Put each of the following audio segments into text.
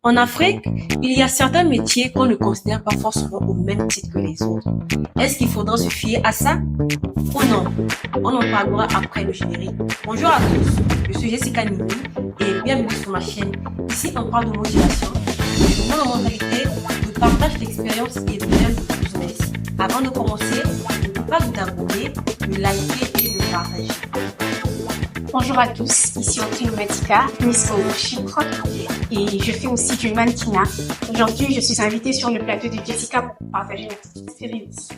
En Afrique, il y a certains métiers qu'on ne considère pas forcément au même titre que les autres. Est-ce qu'il faudra se fier à ça ou non? On en parlera après le générique. Bonjour à tous, je suis Jessica Nini et bienvenue sur ma chaîne. Ici, on parle de motivation, de jugement de mentalité, de partage d'expérience et même de business. Avant de commencer, n'oubliez pas de t'abonner, de liker et de partager. Bonjour à tous, ici Audrey Matika, Miss Congo Chypre, et je fais aussi du mannequinat. Aujourd'hui, je suis invitée sur le plateau de Jessica pour partager ma petite expérience.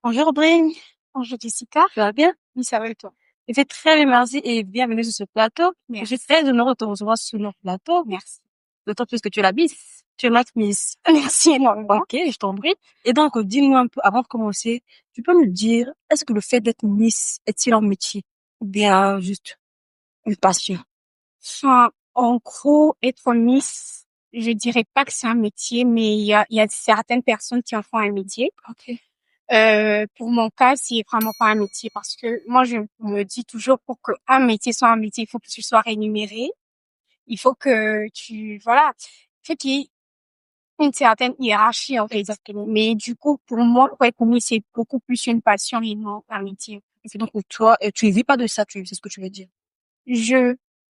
Bonjour Audrey, Bonjour Jessica, tu vas bien? oui ça va et toi? Je vais très bien, merci et bienvenue sur ce plateau. Merci. Je suis très honorée de te recevoir sur notre plateau. Merci. D'autant plus que tu es la Miss, tu es notre Miss. Merci énormément. Ok, je t'en prie. Et donc, dis-nous un peu, avant de commencer, tu peux nous dire, est-ce que le fait d'être Miss est-il un métier ou bien juste une passion? Enfin, en gros, être Miss, je dirais pas que c'est un métier, mais il y a certaines personnes qui en font un métier. Ok. Pour mon cas, c'est vraiment pas un métier parce que moi, je me dis toujours pour qu'un métier soit un métier, il faut que tu sois rémunéré. Il faut que voilà. Fait qu'il y ait une certaine hiérarchie, en fait. Exactement. Mais du coup, pour moi, pour être Miss, c'est beaucoup plus une passion et non un métier. Et donc, pour toi, tu ne vis pas de ça, c'est ce que tu veux dire.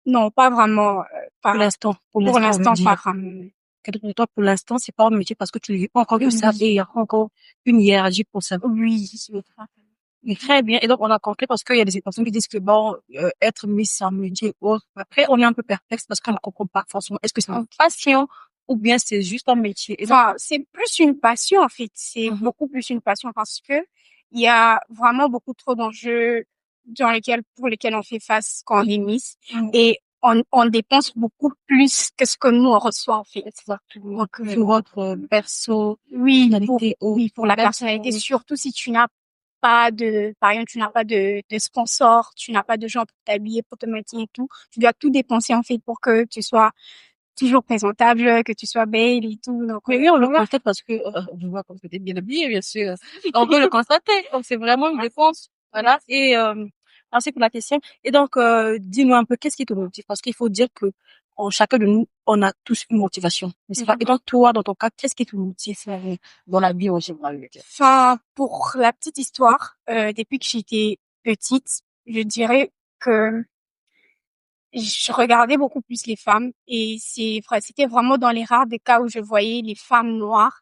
Non, pas vraiment, Pour l'instant, pour on veut l'instant, pas dire. vraiment. Que toi, pour l'instant, c'est pas un métier parce que tu ne vis pas encore que ça et il y a encore une hiérarchie pour ça. Oui. Mais très bien. Et donc, on a compris parce qu'il y a des personnes qui disent que bon, être Miss, c'est un métier ou autre. Après, on est un peu perplexe parce qu'on ne comprend pas forcément. Est-ce que c'est une passion ou bien c'est juste un métier? Et donc, Enfin, c'est plus une passion, en fait. C'est beaucoup plus une passion parce que il y a vraiment beaucoup trop d'enjeux pour lesquels on fait face quand on est Miss. Et on dépense beaucoup plus que ce que nous on reçoit, en fait. exactement. Donc, sur votre perso, Oui, personnalité, pour la personnalité, surtout si tu n'as pas par exemple, tu n'as pas de sponsor, tu n'as pas de gens pour t'habiller, pour te maquiller et tout. Tu dois tout dépenser, en fait, pour que tu sois toujours présentable, que tu sois belle et tout. Donc, mais oui, on le constate parce que je vois comme c'était bien habillé, bien sûr. On peut le constater. Donc, c'est vraiment une réponse. Voilà. Et merci pour la question. Et donc, dis-nous un peu, qu'est-ce qui te motive? Parce qu'il faut dire que chacun de nous, on a tous une motivation, n'est-ce pas? Et donc, toi, dans ton cas, qu'est-ce qui te motive dans la vie en général? Enfin, pour la petite histoire, depuis que j'étais petite, je dirais que je regardais beaucoup plus les femmes et c'était vraiment dans les rares des cas où je voyais les femmes noires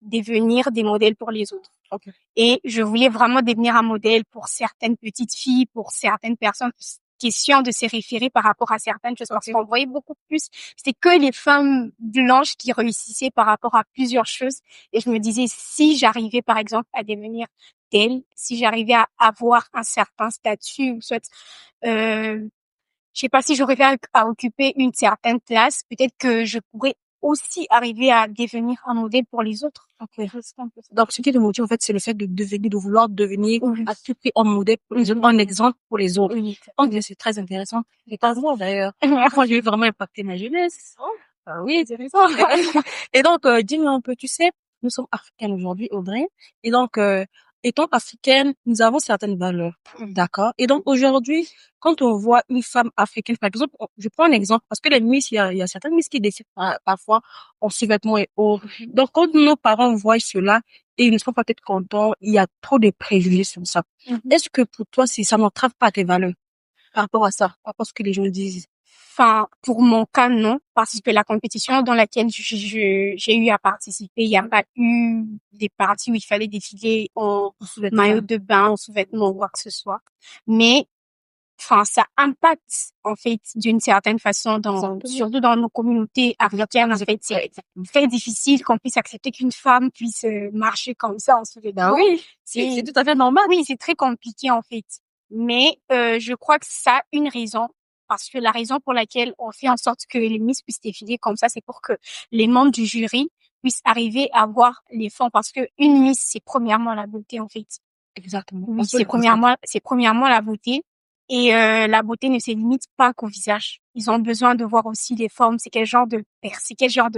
devenir des modèles pour les autres. Okay. Et je voulais vraiment devenir un modèle pour certaines petites filles, pour certaines personnes. Question de se référer par rapport à certaines choses parce qu'on voyait beaucoup plus. C'était que les femmes blanches qui réussissaient par rapport à plusieurs choses. Et je me disais, si j'arrivais par exemple à devenir telle, si j'arrivais à avoir un certain statut ou soit je sais pas si j'aurais fait à occuper une certaine place, peut-être que je pourrais aussi arriver à devenir un modèle pour les autres. Okay. Donc, ce qui te motive, en fait, c'est le fait de vouloir devenir à tout prix un modèle pour les autres, un exemple pour les autres. Oui. Donc, c'est très intéressant. Et pas moi, d'ailleurs. Moi, j'ai vraiment impacté ma jeunesse. Oui, intéressant. Et donc, dis-moi un peu, tu sais, nous sommes africaines aujourd'hui, Audrey. Et donc, étant africaine, nous avons certaines valeurs. D'accord? Et donc, aujourd'hui, quand on voit une femme africaine, par exemple, je prends un exemple, parce que les Miss, il y a certaines Miss qui décident parfois en sous-vêtements et autres. Donc, quand nos parents voient cela, et ils ne sont pas peut-être contents, il y a trop de préjugés sur ça. Est-ce que pour toi, ça n'entrave pas tes valeurs par rapport à ça, par rapport à ce que les gens disent? Enfin, pour mon cas, non, parce que la compétition dans laquelle j'ai eu à participer, il n'y a pas eu des parties où il fallait défiler en maillot de bain, en sous-vêtements ou quoi que ce soit. Mais, enfin, ça impacte, en fait, d'une certaine façon surtout dans nos communautés africaines, en fait, c'est très difficile qu'on puisse accepter qu'une femme puisse marcher comme ça en sous-vêtements. Ben oui, c'est tout à fait normal. Oui, c'est très compliqué, en fait. Mais, je crois que ça a une raison. Parce que la raison pour laquelle on fait en sorte que les Miss puissent défiler comme ça, c'est pour que les membres du jury puissent arriver à voir les fonds. Parce que une Miss, c'est premièrement la beauté, en fait. Exactement. Oui, c'est premièrement la beauté. Et la beauté ne se limite pas qu'au visage. Ils ont besoin de voir aussi les formes. C'est quel genre de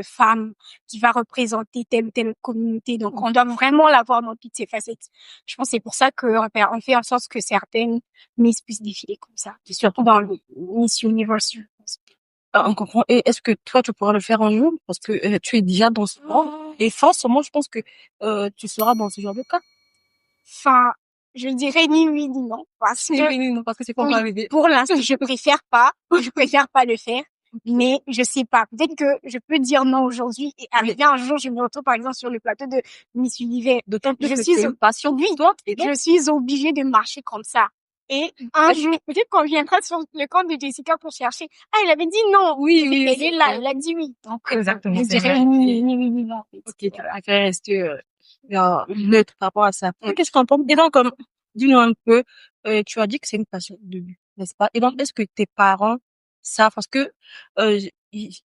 femme qui va représenter telle ou telle communauté. Donc, on doit vraiment la voir dans toutes ses facettes. Je pense que c'est pour ça que on fait en sorte que certaines Miss puissent défiler comme ça. C'est sûr. Dans le Miss Universe. je pense. On comprend. Et est-ce que toi, tu pourras le faire un jour? Parce que tu es déjà dans ce genre. Et forcément, je pense que tu seras dans ce genre de cas. Enfin, je dirais ni oui ni non. Parce que, Non, parce que c'est pas oui, encore arrivé. pour l'instant, je préfère pas le faire. Mais je sais pas. Peut-être que je peux dire non aujourd'hui et arriver un jour, je me retrouve par exemple sur le plateau de Miss Univers. D'autant plus Je que suis c'est une passion oui, pour toi. Et donc, je suis obligée de marcher comme ça. Et un jour, peut-être qu'on viendra sur le compte de Jessica pour chercher. Ah, elle avait dit non. oui, Elle est là, elle a dit oui. Donc, exactement. je C'est dirais vrai. ni oui ni non. En fait. Ok, tu préfères rester neutre par rapport à ça. Qu'est-ce qu'on pense? Et donc, dis-nous un peu, tu as dit que c'est une passion au début, n'est-ce pas? Et donc, est-ce que tes parents savent? Parce que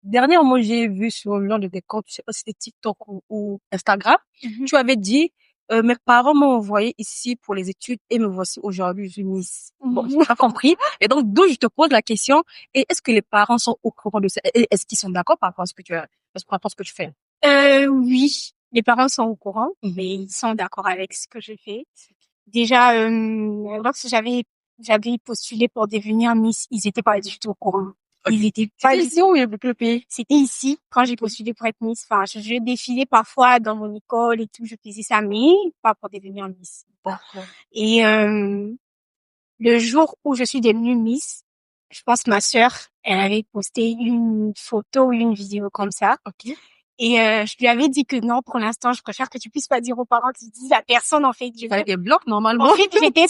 dernièrement, j'ai vu sur l'un de tes comptes, je sais pas si c'était TikTok ou Instagram, tu avais dit, mes parents m'ont envoyé ici pour les études et me voici aujourd'hui, je suis Miss. Bon, j'ai pas compris. Et donc, d'où je te pose la question, et est-ce que les parents sont au courant de ça? Et est-ce qu'ils sont d'accord par rapport à ce que par rapport à ce que tu fais? Oui, les parents sont au courant, mais ils sont d'accord avec ce que je fais. Déjà, lorsque j'avais postulé pour devenir Miss, ils étaient pas du tout au courant. Ils étaient pas du C'était où le pays? C'était ici, quand j'ai postulé pour être Miss. Enfin, je défilais parfois dans mon école et tout, je faisais ça, mais pas pour devenir Miss. D'accord. Et le jour où je suis devenue Miss, je pense ma sœur, elle avait posté une photo ou une vidéo comme ça. Ok. Et je lui avais dit que non, pour l'instant, je préfère que tu puisses pas dire aux parents que tu dises à personne, en fait. Fallait des blocs, normalement. En fait, j'étais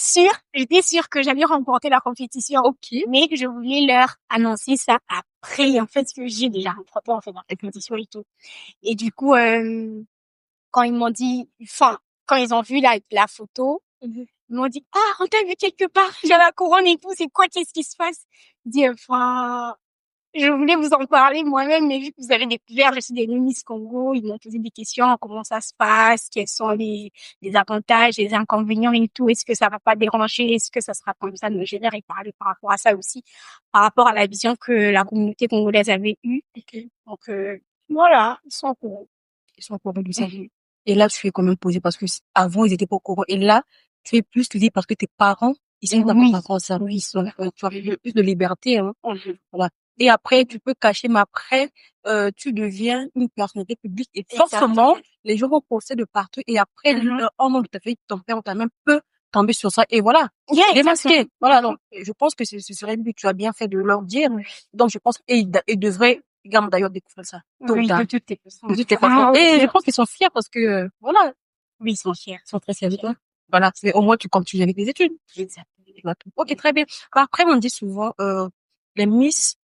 sûre que j'allais remporter la compétition. Ok. Mais que je voulais leur annoncer ça après, en fait, que j'ai déjà remporté, en fait, dans la compétition et tout. Et du coup, quand ils m'ont dit, enfin, quand ils ont vu la photo, ils m'ont dit, ah, on t'a vu quelque part, j'ai la couronne et tout, c'est quoi, qu'est-ce qui se passe? Je dis, enfin, je voulais vous en parler moi-même, mais vu que vous avez découvert, je suis des Miss Congo, ils m'ont posé des questions, comment ça se passe, quels sont les avantages, les inconvénients et tout, est-ce que ça va pas déranger, est-ce que ça sera comme ça, donc j'ai parlé par rapport à ça aussi, par rapport à la vision que la communauté congolaise avait eue. Donc, voilà, ils sont au courant. Ils sont au courant de ça. Et là, tu es quand même posé parce que avant, ils étaient pas au courant. Et là, tu es plus libre parce que tes parents, ils sont d'accord par rapport à ça. Oui. Tu as plus de liberté, hein. Voilà. Et après, tu peux cacher, mais après, tu deviens une personnalité publique et forcément, les gens vont poster de partout et après, oh non, t'as fait ton père ou ta mère peut tomber sur ça et voilà. Démasquer. Voilà. Donc, je pense que ce serait mieux que tu as bien fait de leur dire. Donc, je pense, et ils devraient également d'ailleurs découvrir ça. Oui, de toutes tes façons. De toutes les façons. Et je pense qu'ils sont fiers parce que, voilà. Oui, ils sont fiers. Ils sont très fiers de toi. Voilà. C'est au moins tu continues avec tes études. Exactement. Ok, très bien. Après, on dit souvent, les Miss,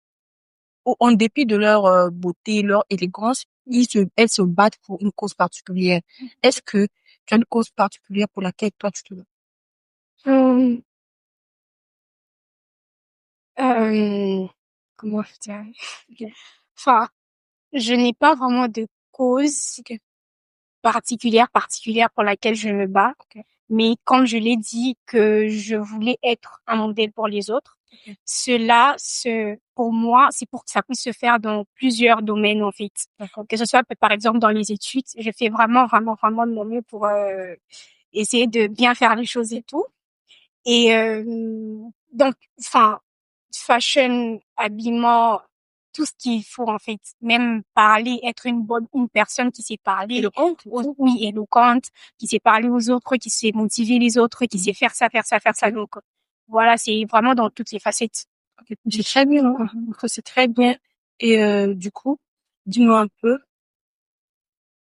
en dépit de leur beauté, leur élégance, elles se battent pour une cause particulière. Est-ce que tu as une cause particulière pour laquelle toi tu te bats? Comment je dirais? Enfin, je n'ai pas vraiment de cause particulière pour laquelle je me bats. Mais quand je l'ai dit que je voulais être un modèle pour les autres, pour moi, c'est pour que ça puisse se faire dans plusieurs domaines, en fait. Que ce soit, par exemple, dans les études, je fais vraiment de mon mieux pour essayer de bien faire les choses et tout. Et donc, enfin, fashion, habillement, tout ce qu'il faut en fait, même parler, être une personne qui sait parler, éloquente, qui sait parler aux autres, qui sait motiver les autres, qui sait faire ça. Donc voilà, c'est vraiment dans toutes les facettes. C'est très bien, hein. C'est très bien. Et du coup, dis-moi un peu,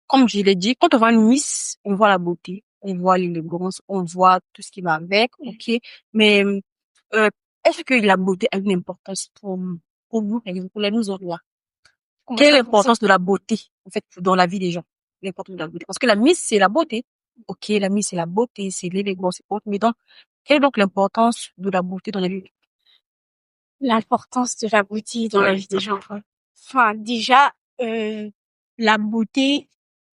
comme je l'ai dit, quand on voit une Miss, on voit la beauté, on voit l'élégance, on voit tout ce qui va avec, ok. Mais est-ce que la beauté a une importance pour vous, par exemple, pour les nous autres? Quelle est l'importance de la beauté, en fait, dans la vie des gens? L'importance de la beauté. Parce que la Miss, c'est la beauté. Ok, la Miss, c'est la beauté, c'est l'élégance, c'est autre. Mais donc, quelle est donc l'importance de la beauté dans la vie? L'importance de la beauté dans la vie des gens. Enfin, déjà, la beauté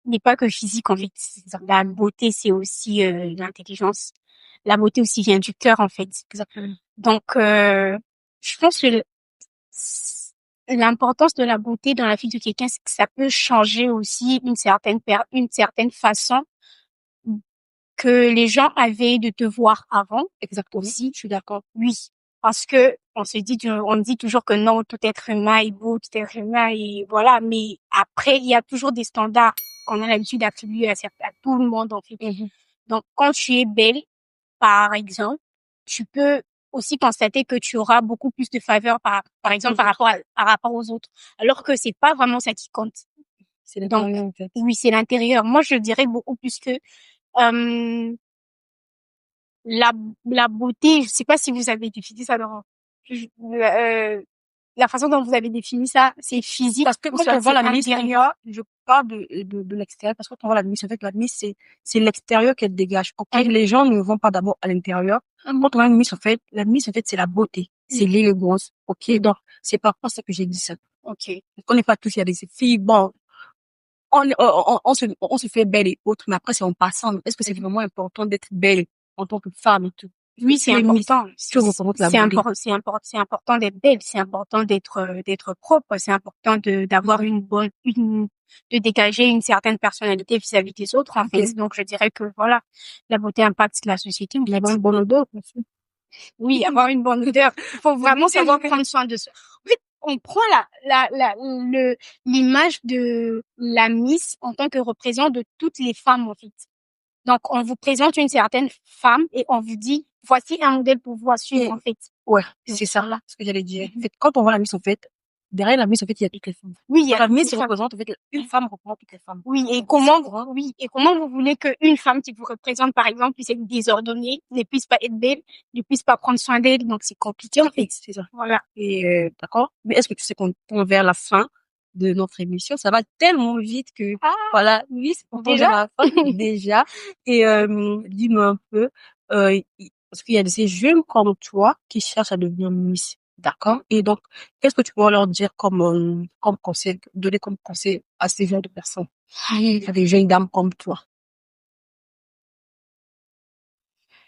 n'est pas que physique, en fait. La beauté, c'est aussi l'intelligence. La beauté aussi vient du cœur, en fait. Exactement. Donc, je pense que l'importance de la beauté dans la vie de quelqu'un, c'est que ça peut changer aussi une certaine façon que les gens avaient de te voir avant. Exactement. Aussi. Je suis d'accord. Oui. Parce que on dit toujours que non, tout être humain est beau, tout être humain et voilà. Mais après, il y a toujours des standards qu'on a l'habitude d'attribuer à tout le monde, en fait. Donc, quand tu es belle, par exemple, tu peux aussi constater que tu auras beaucoup plus de faveur par exemple, par rapport aux autres. Alors que c'est pas vraiment ça qui compte. C'est Donc, l'intérieur, en fait. oui, c'est l'intérieur. Moi, je dirais beaucoup plus que, euh, la, la beauté, je sais pas si vous avez défini ça dans, la façon dont vous avez défini ça, c'est physique Parce que ou quand soit on voit c'est la Miss, intérieur. je parle de l'extérieur, parce que quand on voit la Miss, en fait, la Miss, c'est l'extérieur qu'elle dégage, ok? Les gens ne vont pas d'abord à l'intérieur. Quand on voit une Miss, en fait, la Miss, en fait, c'est la beauté, c'est l'élégance, ok? Donc, c'est par rapport à ça que j'ai dit ça. Ok. On n'est pas tous, il y a des filles, bon, on se fait belle et autres, mais après, c'est en passant. Est-ce que c'est vraiment important d'être belle en tant que femme et tout? Oui, c'est Tu es Miss, important. tu représentes la beauté. C'est important d'être belle. C'est important d'être propre. C'est important d'avoir de dégager une certaine personnalité vis-à-vis des autres, en fait. Donc, je dirais que voilà, la beauté impacte la société. Il y a une bonne odeur, aussi. Oui, avoir une bonne odeur. Il faut vraiment savoir prendre soin de soi. En fait, on prend l'image de la Miss en tant que représentant de toutes les femmes, en fait. Donc, on vous présente une certaine femme et on vous dit, voici un modèle pour vous suivre, en fait. Ouais, c'est ça, Voilà. ce que j'allais dire. En fait, quand on voit la Miss, en fait, derrière la Miss, en fait, il y a toutes les femmes. Oui, il y a La Miss, toutes les femmes. représente, en fait, une femme représente toutes les femmes. Oui, et Donc, comment vous voulez qu'une femme qui vous représente, par exemple, puisse être désordonnée, ne puisse pas être belle, ne puisse pas prendre soin d'elle, donc c'est compliqué, en fait. c'est ça. Voilà. Et, d'accord. Mais est-ce que tu sais qu'on tend vers la fin de notre émission? Ça va tellement vite que, voilà, oui, on tend vers la fin, déjà. Et, dis-moi un peu, parce qu'il y a de ces jeunes comme toi qui cherchent à devenir Miss. D'accord? Et donc, qu'est-ce que tu pourrais leur dire comme conseil, donner comme conseil à ces jeunes de personnes? À des jeunes dames comme toi.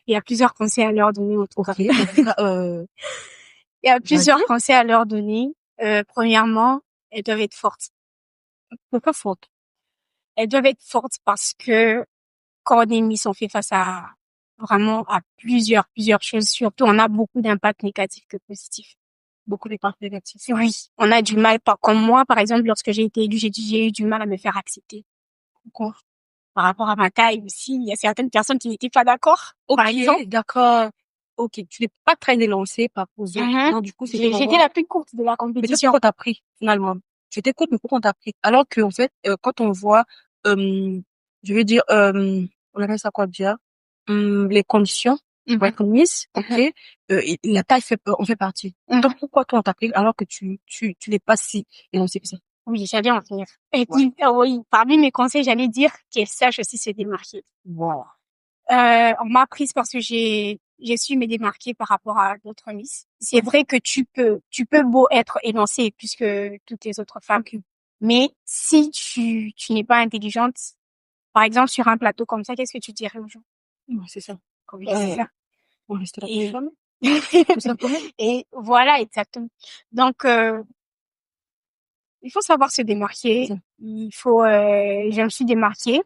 Il y a plusieurs conseils à leur donner, en tout cas. Ok. Il y a plusieurs conseils à leur donner. Premièrement, elles doivent être fortes. Pourquoi faute? Elles doivent être fortes parce que quand on est Miss, on fait face à vraiment à plusieurs choses. Surtout, on a beaucoup d'impacts négatifs que positifs. Beaucoup d'impacts négatifs. Oui, on a du mal. Comme moi, par exemple, lorsque j'ai été élue, j'ai eu du mal à me faire accepter. Pourquoi? Par rapport à ma taille aussi, il y a certaines personnes qui n'étaient pas d'accord. Par exemple. D'accord. Ok, tu n'es pas très élancée par poser. Non, du coup, j'étais la plus courte de la Mais compétition. pourquoi t'as pris, finalement? Tu t'écoutes, mais pourquoi t'as pris? Alors que, en fait, quand on voit, je veux dire, on appelle ça quoi déjà? Les conditions pour être Miss, ok, la taille en fait partie. Donc, pourquoi toi, on t'a pris alors que tu n'es pas si élancée que ça? Oui, j'allais en venir. Et puis, oui, parmi mes conseils, j'allais dire qu'elle sache aussi se démarquer. Voilà. On m'a prise parce que j'ai su me démarquer par rapport à d'autres Miss. C'est vrai que tu peux beau être élancée plus que toutes les autres femmes. Mais si tu n'es pas intelligente, par exemple, sur un plateau comme ça, qu'est-ce que tu dirais aux gens? Ouais, c'est ça. Oui, c'est ça. On reste là plus femme. Et voilà, exactement. Donc, il faut savoir se démarquer. Je me suis démarquée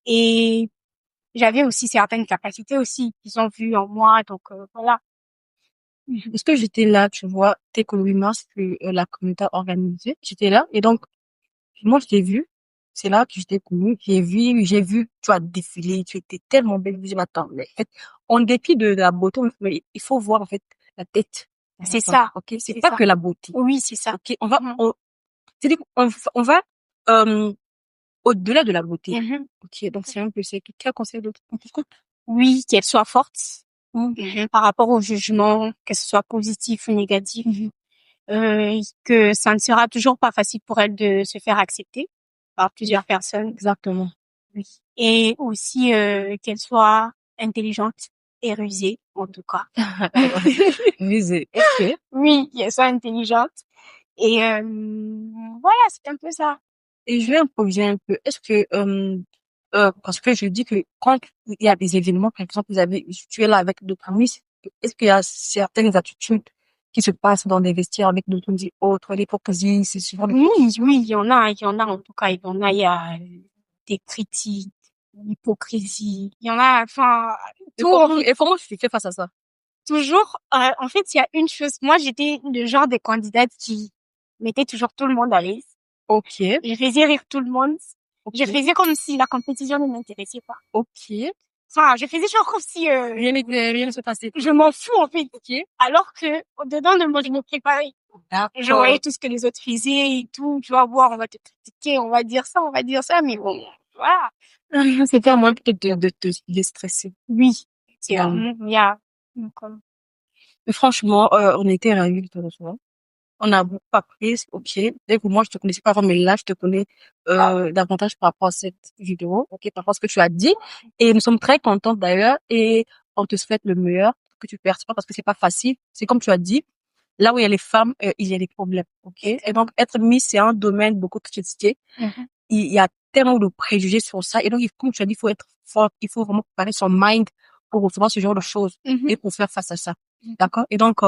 et j'avais aussi certaines capacités aussi qu'ils ont vues en moi. Donc, voilà. Parce que j'étais là, tu vois, dès que le 8 mars, que la communauté a organisé, j'étais là. Et donc, moi, je t'ai vu. C'est là que je t'ai connue. J'ai vu, tu as défilé. Tu étais tellement belle. Je me dis, mais attends, mais en fait, en dépit de la beauté, mais il faut voir, en fait, la tête. C'est ça. Ok? C'est pas que la beauté. Oui, c'est ça. Ok? C'est-à-dire on va, au-delà de la beauté. Ok? Donc, c'est un peu, c'est quel conseil d'autre? Oui, qu'elle soit forte. Par rapport au jugement, que ce soit positif ou négatif. Que ça ne sera toujours pas facile pour elle de se faire accepter par plusieurs personnes. Exactement. Oui. Et aussi qu'elle soit intelligente et rusée, en tout cas. Rusée. Ok. Oui, qu'elle soit intelligente. Et voilà, c'est un peu ça. Et je vais improviser un peu. Est-ce que parce que je dis que quand il y a des événements, par exemple, tu es là avec d'autres amis, est-ce qu'il y a certaines attitudes qui se passent dans des vestiaires avec d'autres autres, l'hypocrisie, c'est souvent Oui, il y en a, en tout cas, il y a des critiques, l'hypocrisie, il y en a, enfin, tout, et comment tu fais face à ça? toujours, en fait, il y a une chose, moi, j'étais le genre de candidate qui mettait toujours tout le monde à l'aise. Ok, Je faisais rire tout le monde. ok, Je faisais comme si la compétition ne m'intéressait pas. ok. Enfin, je faisais genre comme si, Rien ne se passait. je m'en fous, en fait. Ok. Alors que, au-dedans de moi, je me préparais. Je voyais tout ce que les autres faisaient et tout, tu vas voir, on va te critiquer, on va dire ça, mais bon, voilà. C'était à moi peut-être de te déstresser. Oui, c'est Euh, il y a, comme, Mais franchement, on était ravis de te recevoir. On a beaucoup appris, ok. Dès que moi, je te connaissais pas avant, mais là, je te connais davantage par rapport à cette vidéo, ok, par rapport à ce que tu as dit. Et nous sommes très contents d'ailleurs et on te souhaite le meilleur, que tu perds pas parce que c'est pas facile. C'est comme tu as dit, là où il y a les femmes, il y a des problèmes, ok. Et donc, être Miss, c'est un domaine beaucoup critiqué. Il y a tellement de préjugés sur ça. Et donc, comme tu as dit, il faut être fort, il faut vraiment préparer son mind pour recevoir ce genre de choses et pour faire face à ça. D'accord? Et donc,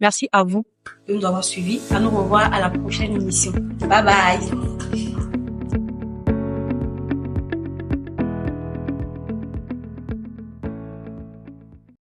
merci à vous De nous avoir suivis. À nous revoir à la prochaine émission. Bye bye.